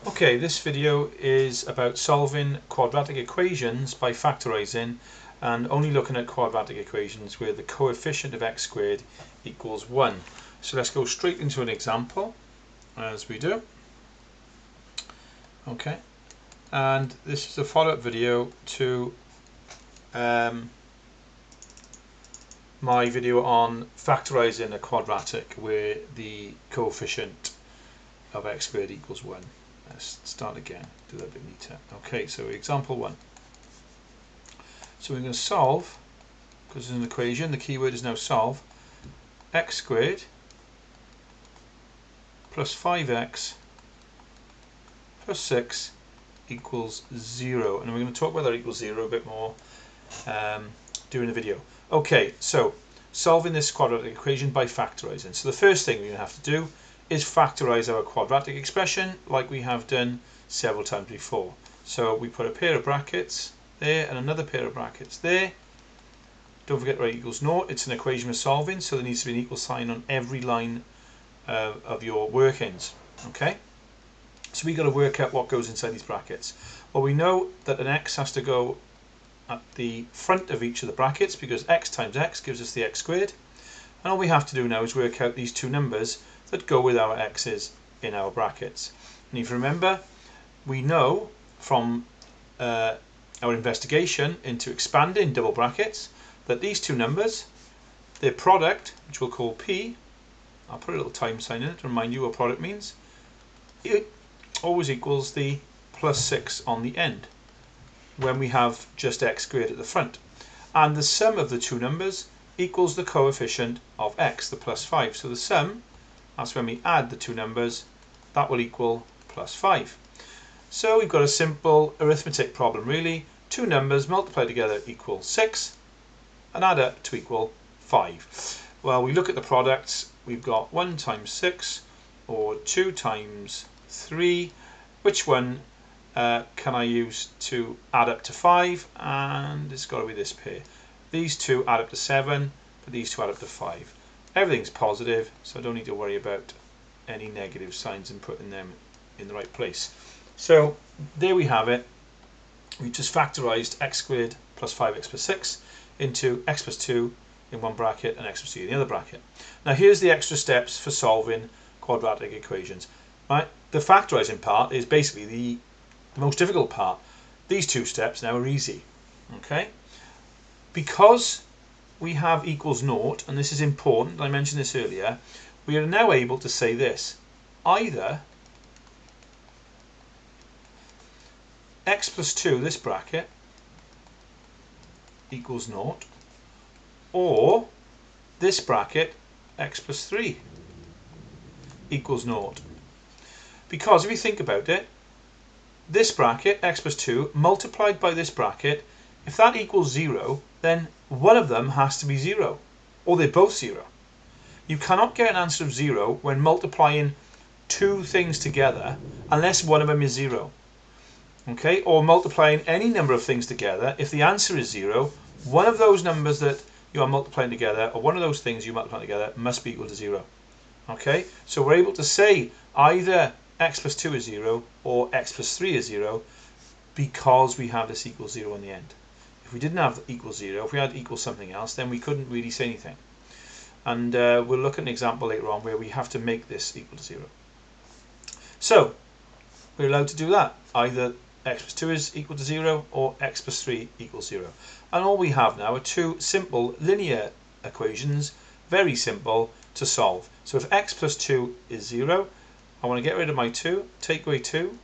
Okay, this video is about solving quadratic equations by factorizing and only looking at quadratic equations where the coefficient of x squared equals 1. So let's go straight into an example as we do. Okay, and this is a follow-up video to my video on factorizing a quadratic where the coefficient of x squared equals 1. Let's start again, do that a bit neater. Okay, so example 1. So we're going to solve, because it's an equation, the keyword is now solve, x squared plus 5x plus 6 equals 0. And we're going to talk about that equals 0 a bit more during the video. Okay, so solving this quadratic equation by factorizing. So the first thing we're going to have to do is factorize our quadratic expression like we have done several times before. So we put a pair of brackets there and another pair of brackets there. Don't forget right equals 0. It's an equation we're solving, so there needs to be an equal sign on every line of your workings. Okay, so we've got to work out what goes inside these brackets. Well, we know that an x has to go at the front of each of the brackets because x times x gives us the x squared. And all we have to do now is work out these two numbers that go with our x's in our brackets. And if you remember, we know from our investigation into expanding double brackets that these two numbers, their product, which we'll call p, I'll put a little time sign in it to remind you what product means, it always equals the plus 6 on the end when we have just x squared at the front. And the sum of the two numbers equals the coefficient of x, the plus 5. So the sum, that's when we add the two numbers, that will equal plus 5. So we've got a simple arithmetic problem really. Two numbers multiplied together equal 6 and add up to equal 5. Well, we look at the products, we've got 1 times 6 or 2 times 3. Which one can I use to add up to 5? And it's got to be this pair. These two add up to 7, but these two add up to 5. Everything's positive, so I don't need to worry about any negative signs and putting them in the right place. So there we have it. We just factorized x squared plus 5x plus 6 into x plus 2 in one bracket and x plus 2 in the other bracket. Now here's the extra steps for solving quadratic equations. Right? The factorizing part is basically the most difficult part. These two steps now are easy. Okay? Because we have equals 0, and this is important, I mentioned this earlier, we are now able to say this: either x plus 2, this bracket, equals 0, or this bracket, x plus 3, equals 0. Because if you think about it, this bracket, x plus 2, multiplied by this bracket, if that equals 0, then one of them has to be 0, or they're both 0. You cannot get an answer of 0 when multiplying two things together unless one of them is 0. Okay, or multiplying any number of things together, if the answer is 0, one of those numbers that you are multiplying together, or one of those things you multiply together, must be equal to 0. Okay, so we're able to say either x plus 2 is 0 or x plus 3 is 0 because we have this equals 0 on the end. If we didn't have equals 0, if we had equals something else, then we couldn't really say anything. And we'll look at an example later on where we have to make this equal to 0. So we're allowed to do that. Either x plus 2 is equal to 0 or x plus 3 equals 0. And all we have now are two simple linear equations, very simple to solve. So if x plus 2 is 0, I want to get rid of my 2, take away 2.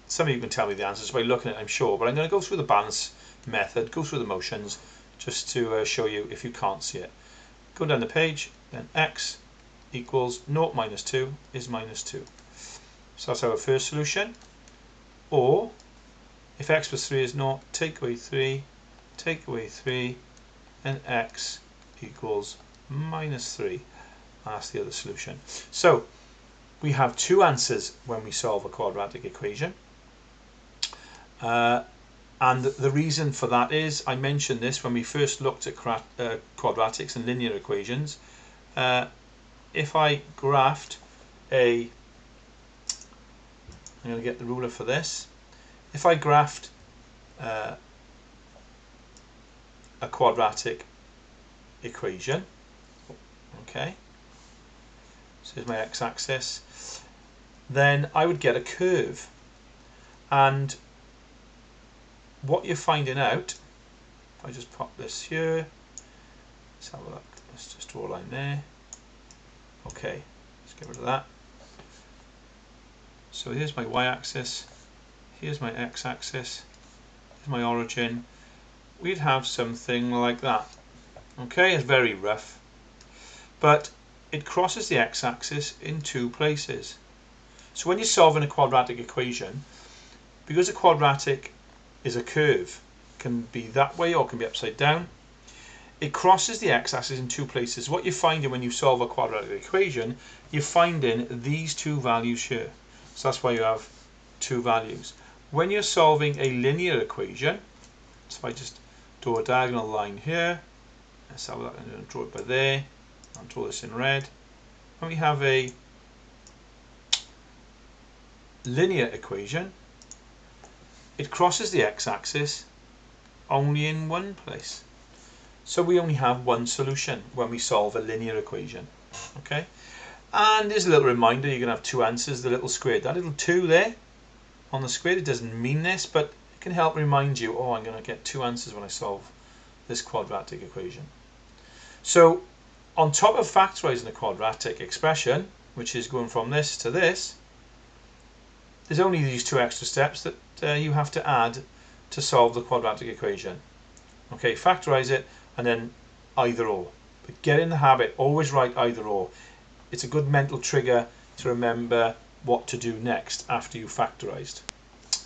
Some of you can tell me the answers by looking at it, I'm sure, but I'm going to go through the balance method, go through the motions, just to show you if you can't see it. Go down the page, then x equals 0 minus 2 is minus 2. So that's our first solution. Or, if x plus 3 is 0, take away 3, and x equals minus 3. That's the other solution. So, we have two answers when we solve a quadratic equation. And the reason for that is, I mentioned this when we first looked at quadratics and linear equations. If I graphed a I'm going to get the ruler for this. If I graphed a quadratic equation, okay, so here's my x-axis, then I would get a curve. And what you're finding out, if I just pop this here, let's have a look, let's just draw a line there. Okay, let's get rid of that. So here's my y-axis, here's my x-axis, here's my origin. We'd have something like that. Okay, it's very rough, but it crosses the x-axis in two places. So when you're solving a quadratic equation, because a quadratic is a curve, can be that way or can be upside down, it crosses the x-axis in two places. What you're finding when you solve a quadratic equation, you're finding these two values here. So that's why you have two values. When you're solving a linear equation, so if I just draw a diagonal line here, let's have that, I'm going to draw it by there, I'll draw this in red. When we have a linear equation, it crosses the x-axis only in one place. So we only have one solution when we solve a linear equation. Okay, and there's a little reminder, you're going to have two answers, the little squared. That little 2 there on the squared, it doesn't mean this, but it can help remind you, oh, I'm going to get two answers when I solve this quadratic equation. So on top of factorizing a quadratic expression, which is going from this to this, there's only these two extra steps that you have to add to solve the quadratic equation. Okay, factorize it and then either or. But get in the habit, always write either or. It's a good mental trigger to remember what to do next after you've factorized.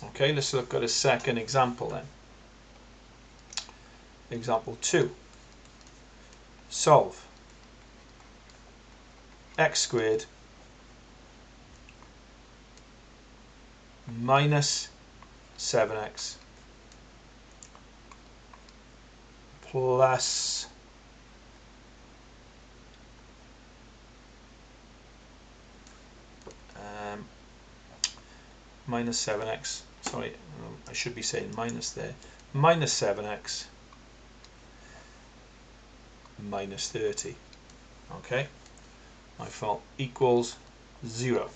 Okay, let's look at a second example then. Example 2. Solve x squared minus 7x plus minus 7x, sorry, I should be saying minus there, minus 7x minus 30. Okay, my fault, equals 0.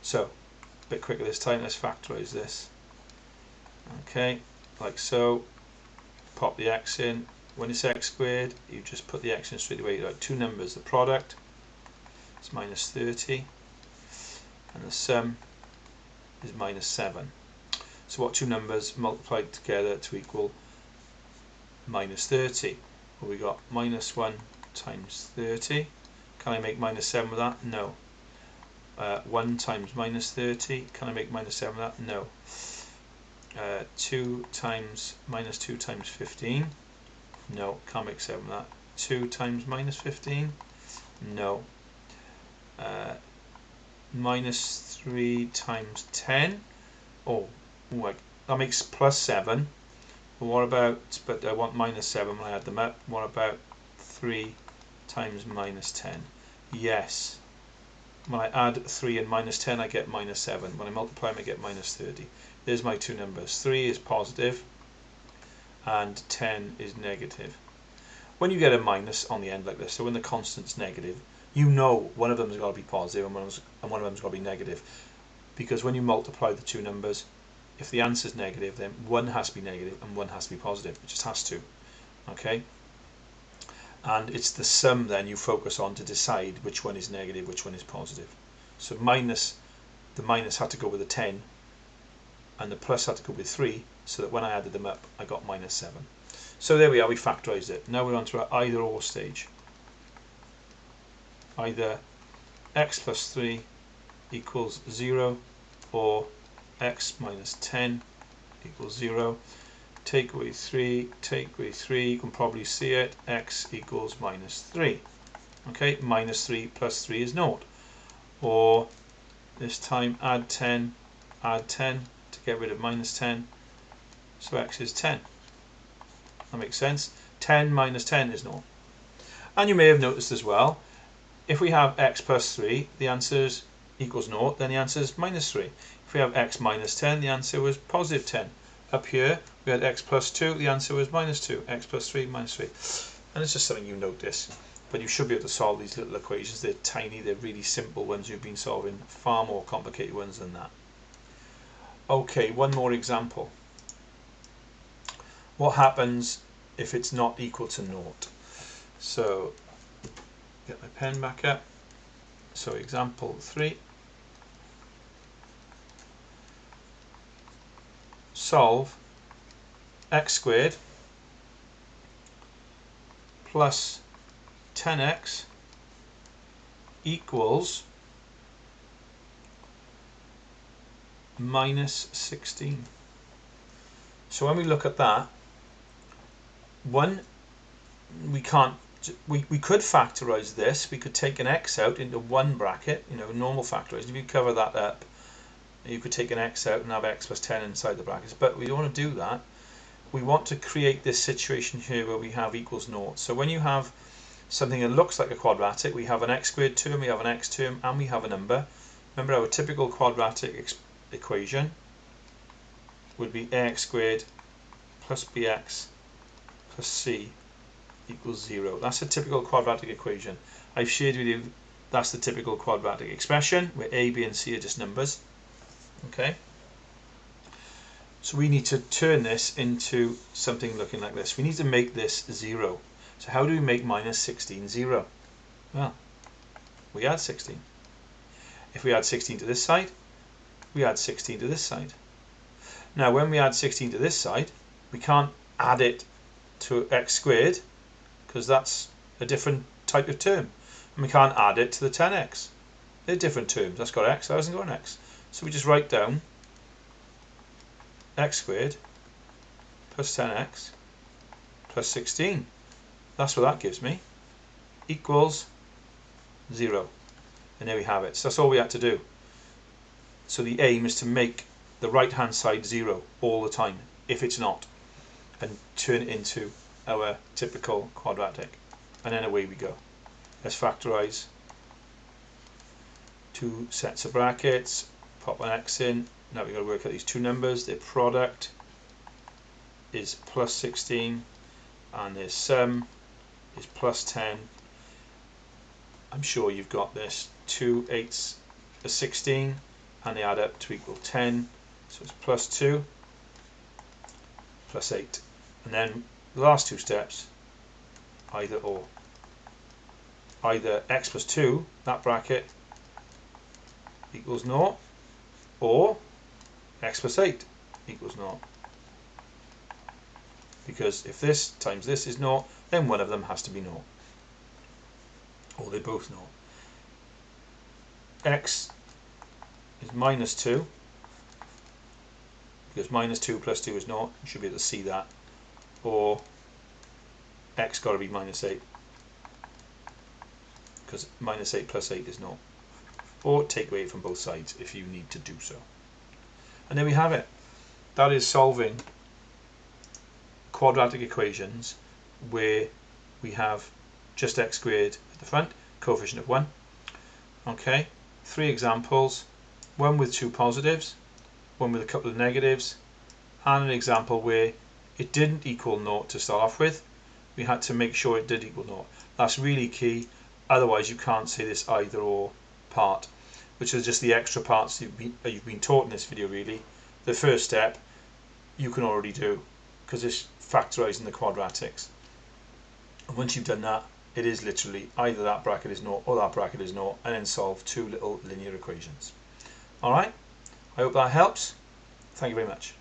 So, a bit quicker this time, let's factorize this. Okay, like so, pop the x in. When it's x squared, you just put the x in straight away. You got two numbers, the product is minus 30 and the sum is minus 7. So what two numbers multiplied together to equal minus 30? Well, we got minus 1 times 30. Can I make minus 7 with that? No. 1 times minus 30. Can I make minus 7 with that? No. 2 times minus 2 times 15. No, can't make 7 with that. 2 times minus 15. No. Minus 3 times 10. Oh, that makes plus 7. But what about, but I want minus 7 when I add them up. What about 3 times minus 10? Yes. When I add 3 and minus 10, I get minus 7. When I multiply them, I get minus 30. There's my two numbers. 3 is positive and 10 is negative. When you get a minus on the end like this, so when the constant's negative, you know one of them has got to be positive and one of them has got to be negative. Because when you multiply the two numbers, if the answer is negative, then one has to be negative and one has to be positive. It just has to. Okay? And it's the sum then you focus on to decide which one is negative, which one is positive. So the minus had to go with a 10 and the plus had to go with 3, so that when I added them up I got minus 7. So there we are, we factorized it. Now we're on to our either or stage. Either x plus 3 equals 0 or x minus 10 equals 0. Take away 3, take away 3, you can probably see it, x equals minus 3. Okay, minus 3 plus 3 is 0. Or this time add 10 to get rid of minus 10, so x is 10. That makes sense. 10 minus 10 is 0. And you may have noticed as well, if we have x plus 3, the answer is equals 0, then the answer is minus 3. If we have x minus 10, the answer was positive 10. Up here, we had x plus 2, the answer was minus 2. X plus 3, minus 3. And it's just something you notice. But you should be able to solve these little equations. They're tiny, they're really simple ones. You've been solving far more complicated ones than that. Okay, one more example. What happens if it's not equal to 0? So, get my pen back up. So example 3. Solve x squared plus 10x equals minus 16. So when we look at that, we could factorize this. We could take an x out into one bracket, normal factorizing. If you cover that up, you could take an x out and have x plus 10 inside the brackets, but we don't want to do that. We want to create this situation here where we have equals 0. So when you have something that looks like a quadratic, we have an x squared term, we have an x term, and we have a number. Remember, our typical quadratic equation would be ax squared plus bx plus c equals 0. That's a typical quadratic equation. I've shared with you that's the typical quadratic expression where a, b and c are just numbers. Okay, so we need to turn this into something looking like this. We need to make this 0. So how do we make minus 16 0? Well, we add 16. If we add 16 to this side, we add 16 to this side. Now when we add 16 to this side, we can't add it to x squared because that's a different type of term. And we can't add it to the 10x. They're different terms. That's got x, that hasn't got an x. So we just write down x squared plus 10x plus 16. That's what that gives me. Equals 0. And there we have it. So that's all we had to do. So the aim is to make the right hand side 0 all the time, if it's not, and turn it into our typical quadratic. And then away we go. Let's factorize. Two sets of brackets. Pop an x in. Now we've got to work out these two numbers. Their product is plus 16 and their sum is plus 10. I'm sure you've got this. 2 8s are 16 and they add up to equal 10. So it's plus 2 plus 8. And then the last two steps, either or. Either x plus 2, that bracket, equals 0, or x plus 8 equals 0. Because if this times this is 0, then one of them has to be 0. Or they're both 0. X is minus 2, because minus 2 plus 2 is 0. You should be able to see that. Or x got to be minus 8, because minus 8 plus 8 is 0. Or take away from both sides if you need to do so. And there we have it. That is solving quadratic equations where we have just x squared at the front, coefficient of 1. Okay, 3 examples, one with 2 positives, one with a couple of negatives, and an example where it didn't equal 0 to start off with. We had to make sure it did equal 0. That's really key, otherwise you can't say this either or part, which is just the extra parts you've been taught in this video really. The first step you can already do because it's factorizing the quadratics. And once you've done that, it is literally either that bracket is 0 or that bracket is 0, and then solve two little linear equations. Alright, I hope that helps. Thank you very much.